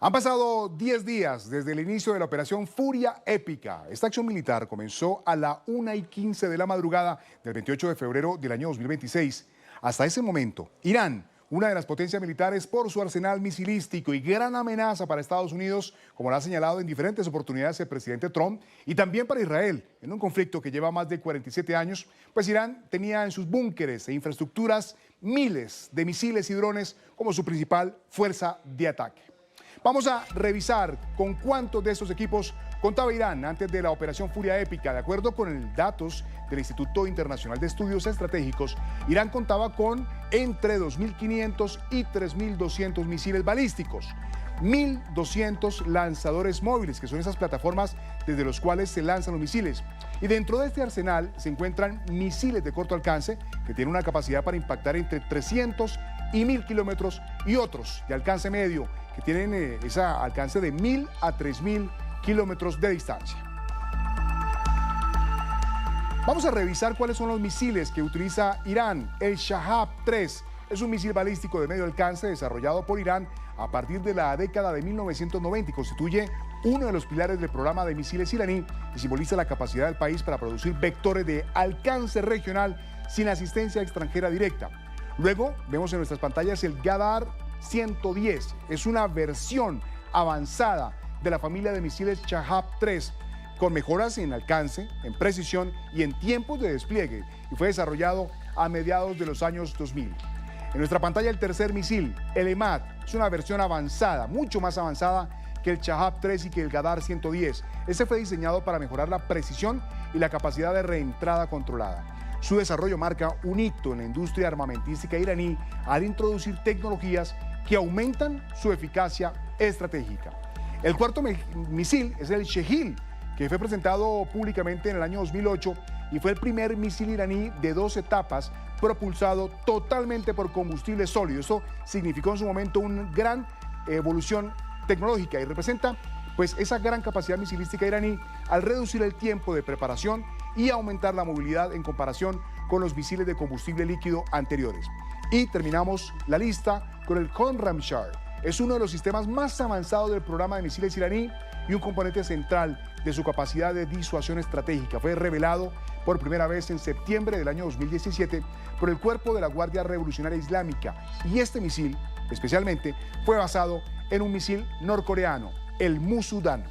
Han pasado 10 días desde el inicio de la operación Furia Épica. Esta acción militar comenzó a la 1:15 de la madrugada del 28 de febrero del año 2026. Hasta ese momento, Irán, una de las potencias militares por su arsenal misilístico y gran amenaza para Estados Unidos, como lo ha señalado en diferentes oportunidades el presidente Trump, y también para Israel, en un conflicto que lleva más de 47 años, pues Irán tenía en sus búnkeres e infraestructuras miles de misiles y drones como su principal fuerza de ataque. Vamos a revisar con cuántos de estos equipos contaba Irán antes de la operación Furia Épica. De acuerdo con datos del Instituto Internacional de Estudios Estratégicos, Irán contaba con entre 2.500 y 3.200 misiles balísticos, 1.200 lanzadores móviles, que son esas plataformas desde los cuales se lanzan los misiles. Y dentro de este arsenal se encuentran misiles de corto alcance, que tienen una capacidad para impactar entre 300 y 1.000 kilómetros, y otros de alcance medio, que tienen ese alcance de 1.000 a 3.000 kilómetros de distancia. Vamos a revisar cuáles son los misiles que utiliza Irán. El Shahab-3 es un misil balístico de medio alcance desarrollado por Irán a partir de la década de 1990 y constituye uno de los pilares del programa de misiles iraní y simboliza la capacidad del país para producir vectores de alcance regional sin asistencia extranjera directa. Luego vemos en nuestras pantallas el Ghadar 110. Es una versión avanzada de la familia de misiles Shahab-3 con mejoras en alcance, en precisión y en tiempos de despliegue, y fue desarrollado a mediados de los años 2000. En nuestra pantalla el tercer misil, el Emad, es una versión avanzada, mucho más avanzada que el Shahab-3 y que el Ghadar 110. Este fue diseñado para mejorar la precisión y la capacidad de reentrada controlada. Su desarrollo marca un hito en la industria armamentística iraní al introducir tecnologías que aumentan su eficacia estratégica. El cuarto misil es el Shehil, que fue presentado públicamente en el año 2008 y fue el primer misil iraní de 2 etapas propulsado totalmente por combustible sólido. Eso significó en su momento una gran evolución tecnológica y representa pues esa gran capacidad misilística iraní al reducir el tiempo de preparación y aumentar la movilidad en comparación con los misiles de combustible líquido anteriores. Y terminamos la lista con el Khorramshahr. Es uno de los sistemas más avanzados del programa de misiles iraní y un componente central de su capacidad de disuasión estratégica. Fue revelado por primera vez en septiembre del año 2017 por el Cuerpo de la Guardia Revolucionaria Islámica, y este misil especialmente fue basado en un misil norcoreano, el Musudan.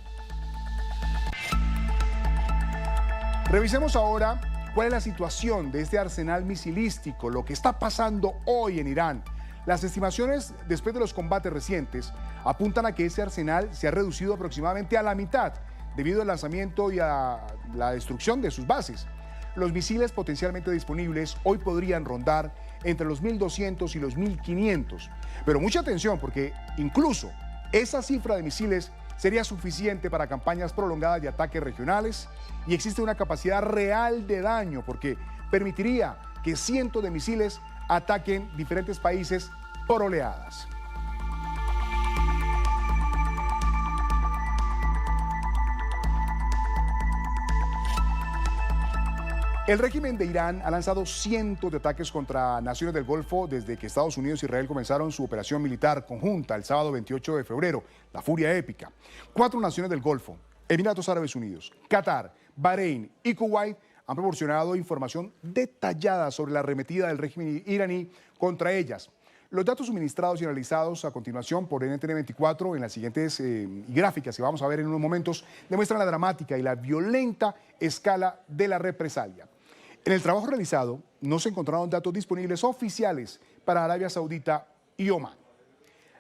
Revisemos ahora cuál es la situación de este arsenal misilístico, lo que está pasando hoy en Irán. Las estimaciones después de los combates recientes apuntan a que ese arsenal se ha reducido aproximadamente a la mitad debido al lanzamiento y a la destrucción de sus bases. Los misiles potencialmente disponibles hoy podrían rondar entre los 1.200 y los 1.500. Pero mucha atención, porque incluso esa cifra de misiles sería suficiente para campañas prolongadas de ataques regionales, y existe una capacidad real de daño porque permitiría que cientos de misiles ataquen diferentes países por oleadas. El régimen de Irán ha lanzado cientos de ataques contra naciones del Golfo desde que Estados Unidos e Israel comenzaron su operación militar conjunta el sábado 28 de febrero, la Furia Épica. 4 naciones del Golfo, Emiratos Árabes Unidos, Qatar, Bahrein y Kuwait, han proporcionado información detallada sobre la arremetida del régimen iraní contra ellas. Los datos suministrados y analizados a continuación por NTN24 en las siguientes gráficas que vamos a ver en unos momentos demuestran la dramática y la violenta escala de la represalia. En el trabajo realizado no se encontraron datos disponibles oficiales para Arabia Saudita y Omán.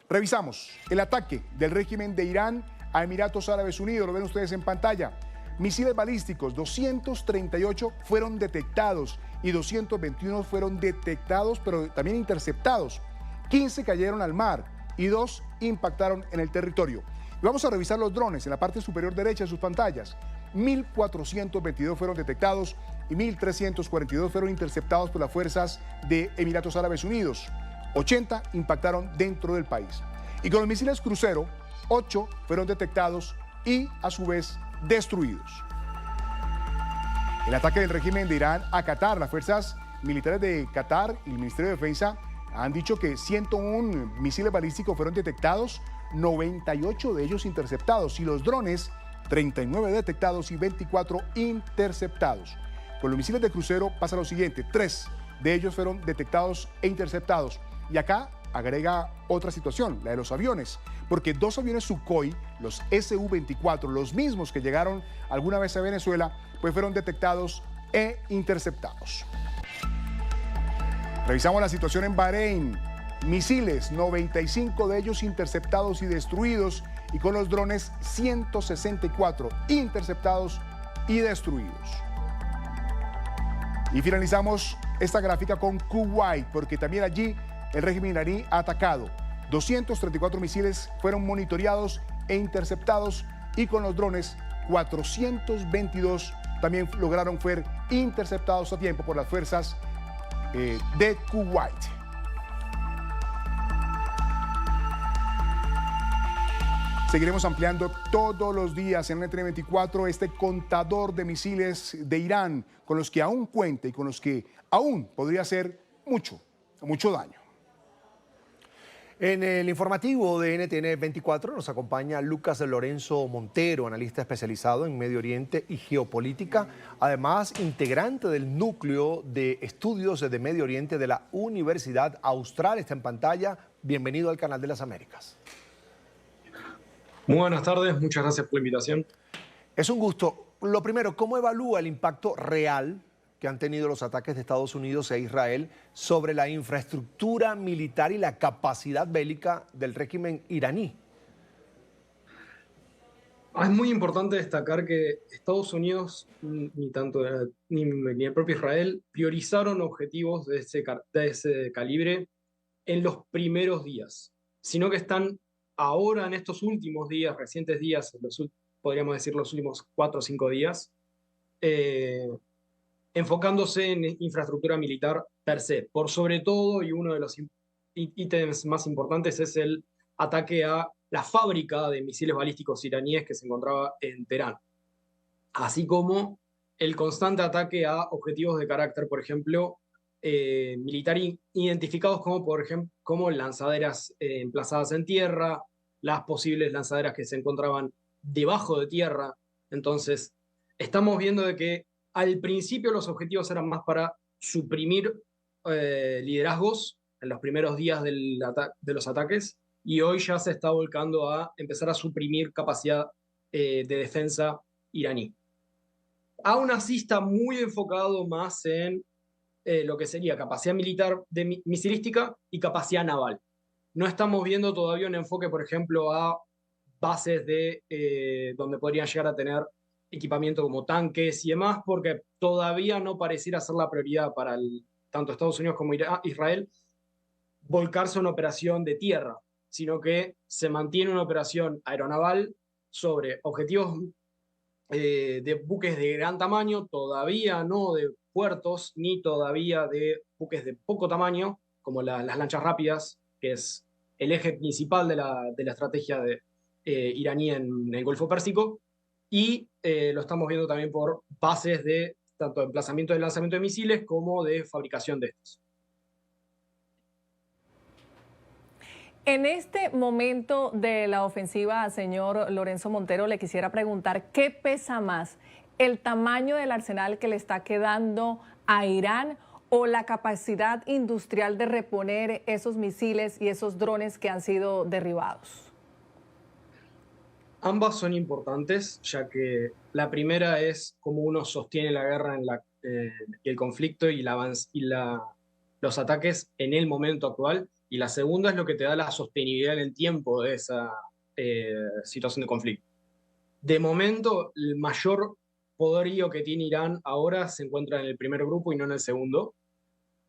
Revisamos el ataque del régimen de Irán a Emiratos Árabes Unidos, lo ven ustedes en pantalla. Misiles balísticos, 238 fueron detectados y 221 fueron detectados, pero también interceptados. 15 cayeron al mar y 2 impactaron en el territorio. Y vamos a revisar los drones en la parte superior derecha de sus pantallas. 1.422 fueron detectados y 1.342 fueron interceptados por las fuerzas de Emiratos Árabes Unidos. 80 impactaron dentro del país. Y con los misiles crucero, 8 fueron detectados y a su vez destruidos. El ataque del régimen de Irán a Qatar, las fuerzas militares de Qatar y el Ministerio de Defensa han dicho que 101 misiles balísticos fueron detectados, 98 de ellos interceptados, y los drones, 39 detectados y 24 interceptados. Con los misiles de crucero pasa lo siguiente: 3 de ellos fueron detectados e interceptados. Y acá agrega otra situación, la de los aviones, porque 2 aviones Sukhoi, los Su-24, los mismos que llegaron alguna vez a Venezuela, pues fueron detectados e interceptados. Revisamos la situación en Bahrein. Misiles, 95 de ellos interceptados y destruidos, y con los drones 164 interceptados y destruidos. Y finalizamos esta gráfica con Kuwait, porque también allí el régimen iraní ha atacado. 234 misiles fueron monitoreados e interceptados, y con los drones 422 también lograron ser interceptados a tiempo por las fuerzas de Kuwait. Seguiremos ampliando todos los días en NTN24 este contador de misiles de Irán, con los que aún cuenta y con los que aún podría hacer mucho daño. En el informativo de NTN24 nos acompaña Lucas Lorenzo Montero, analista especializado en Medio Oriente y geopolítica, además integrante del núcleo de estudios de Medio Oriente de la Universidad Austral. Está en pantalla. Bienvenido al Canal de las Américas. Muy buenas tardes, muchas gracias por la invitación. Es un gusto. Lo primero, ¿cómo evalúa el impacto real que han tenido los ataques de Estados Unidos e Israel sobre la infraestructura militar y la capacidad bélica del régimen iraní? Es muy importante destacar que Estados Unidos, ni el propio Israel, priorizaron objetivos de ese calibre en los primeros días, sino que están ahora en estos últimos días, recientes días, podríamos decir los últimos 4 o 5 días, enfocándose en infraestructura militar per se. Por sobre todo, y uno de los ítems más importantes es el ataque a la fábrica de misiles balísticos iraníes que se encontraba en Teherán, así como el constante ataque a objetivos de carácter, por ejemplo, militar, identificados como lanzaderas emplazadas en tierra, las posibles lanzaderas que se encontraban debajo de tierra. Entonces, estamos viendo de que al principio los objetivos eran más para suprimir liderazgos en los primeros días de los ataques, y hoy ya se está volcando a empezar a suprimir capacidad de defensa iraní. Aún así está muy enfocado más en lo que sería capacidad militar misilística y capacidad naval. No estamos viendo todavía un enfoque, por ejemplo, a bases donde podrían llegar a tener equipamiento como tanques y demás, porque todavía no pareciera ser la prioridad para tanto Estados Unidos como Israel volcarse a una operación de tierra, sino que se mantiene una operación aeronaval sobre objetivos de buques de gran tamaño, todavía no de puertos, ni todavía de buques de poco tamaño, como las lanchas rápidas, que es el eje principal de la estrategia iraní en el Golfo Pérsico, y lo estamos viendo también por bases de tanto de emplazamiento de lanzamiento de misiles como de fabricación de estos. En este momento de la ofensiva, señor Lorenzo Montero, le quisiera preguntar, ¿qué pesa más? ¿El tamaño del arsenal que le está quedando a Irán o la capacidad industrial de reponer esos misiles y esos drones que han sido derribados? Ambas son importantes, ya que la primera es cómo uno sostiene la guerra y el conflicto y los ataques en el momento actual, y la segunda es lo que te da la sostenibilidad en el tiempo de esa situación de conflicto. De momento, el mayor poderío que tiene Irán ahora se encuentra en el primer grupo y no en el segundo,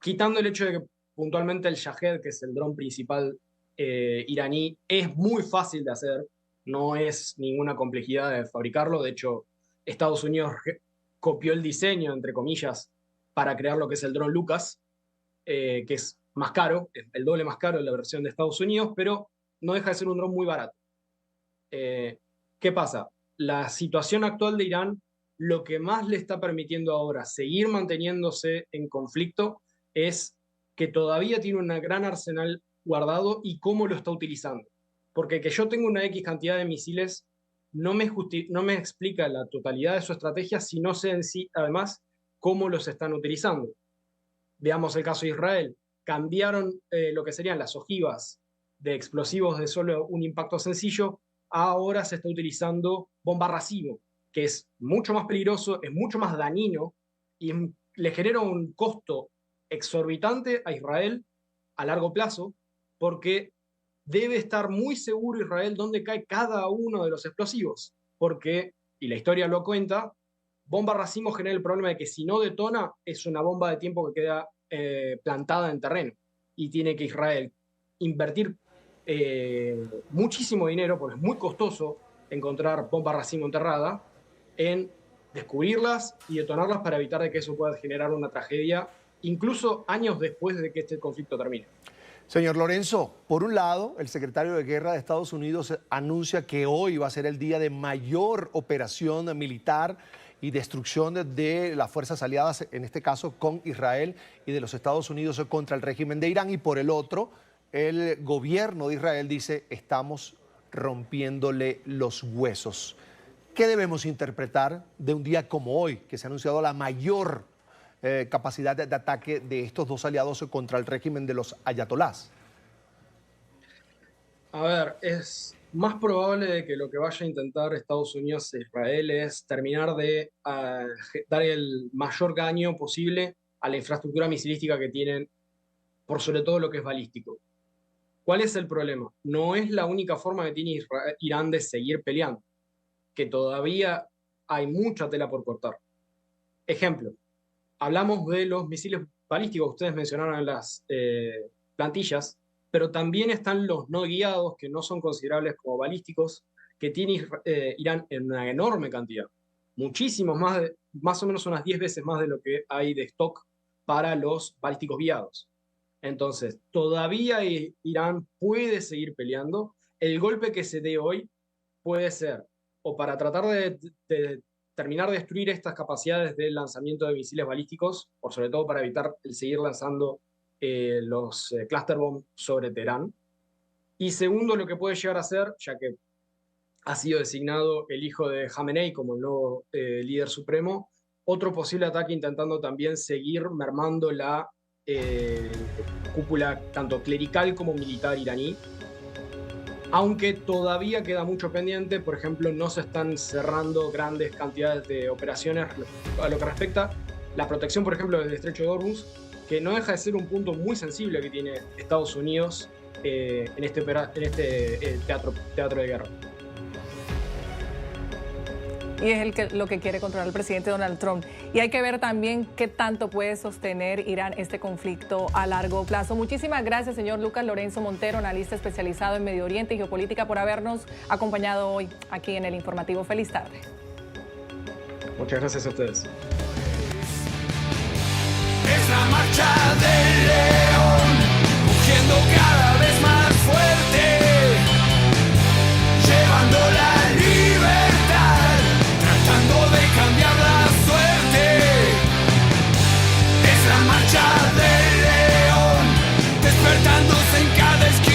quitando el hecho de que puntualmente el Shahed, que es el dron principal iraní, es muy fácil de hacer, no es ninguna complejidad de fabricarlo. De hecho, Estados Unidos copió el diseño, entre comillas, para crear lo que es el dron Lucas, que es más caro, es el doble más caro de la versión de Estados Unidos, pero no deja de ser un dron muy barato. ¿Qué pasa? La situación actual de Irán, lo que más le está permitiendo ahora seguir manteniéndose en conflicto es que todavía tiene un gran arsenal guardado y cómo lo está utilizando. porque que yo tenga una X cantidad de misiles no me explica la totalidad de su estrategia si no sé en sí, además, cómo los están utilizando. Veamos el caso de Israel. Cambiaron lo que serían las ojivas de explosivos de solo un impacto sencillo, ahora se está utilizando bomba racimo, que es mucho más peligroso, es mucho más dañino y le genera un costo exorbitante a Israel a largo plazo, porque debe estar muy seguro Israel dónde cae cada uno de los explosivos, porque, y la historia lo cuenta, bomba racimo genera el problema de que si no detona, es una bomba de tiempo que queda plantada en terreno, y tiene que Israel invertir muchísimo dinero, porque es muy costoso encontrar bomba racimo enterrada, en descubrirlas y detonarlas para evitar de que eso pueda generar una tragedia, incluso años después de que este conflicto termine. Señor Lorenzo, por un lado, el secretario de Guerra de Estados Unidos anuncia que hoy va a ser el día de mayor operación militar y destrucción de las fuerzas aliadas, en este caso con Israel y de los Estados Unidos contra el régimen de Irán. Y por el otro, el gobierno de Israel dice, estamos rompiéndole los huesos. ¿Qué debemos interpretar de un día como hoy, que se ha anunciado la mayor capacidad de ataque de estos dos aliados contra el régimen de los ayatolás? A ver, es más probable de que lo que vaya a intentar Estados Unidos e Israel es terminar de dar el mayor daño posible a la infraestructura misilística que tienen, por sobre todo lo que es balístico. ¿Cuál es el problema? No es la única forma que tiene Irán de seguir peleando, que todavía hay mucha tela por cortar. Ejemplo, hablamos de los misiles balísticos, ustedes mencionaron en las plantillas, pero también están los no guiados, que no son considerables como balísticos, que tiene Irán en una enorme cantidad. Muchísimos más o menos unas 10 veces más de lo que hay de stock para los balísticos guiados. Entonces, todavía Irán puede seguir peleando. El golpe que se dé hoy puede ser o para tratar de terminar de destruir estas capacidades de lanzamiento de misiles balísticos, por sobre todo para evitar el seguir lanzando los cluster bombs sobre Teherán. Y segundo, lo que puede llegar a ser, ya que ha sido designado el hijo de Khamenei como el nuevo líder supremo, otro posible ataque intentando también seguir mermando la cúpula tanto clerical como militar iraní, aunque todavía queda mucho pendiente. Por ejemplo, no se están cerrando grandes cantidades de operaciones a lo que respecta la protección, por ejemplo, del estrecho de Hormuz, que no deja de ser un punto muy sensible que tiene Estados Unidos en este teatro de guerra. Y es lo que quiere controlar el presidente Donald Trump. Y hay que ver también qué tanto puede sostener Irán este conflicto a largo plazo. Muchísimas gracias, señor Lucas Lorenzo Montero, analista especializado en Medio Oriente y geopolítica, por habernos acompañado hoy aquí en el informativo. Feliz tarde. Muchas gracias a ustedes. Es la marcha del león, rugiendo cada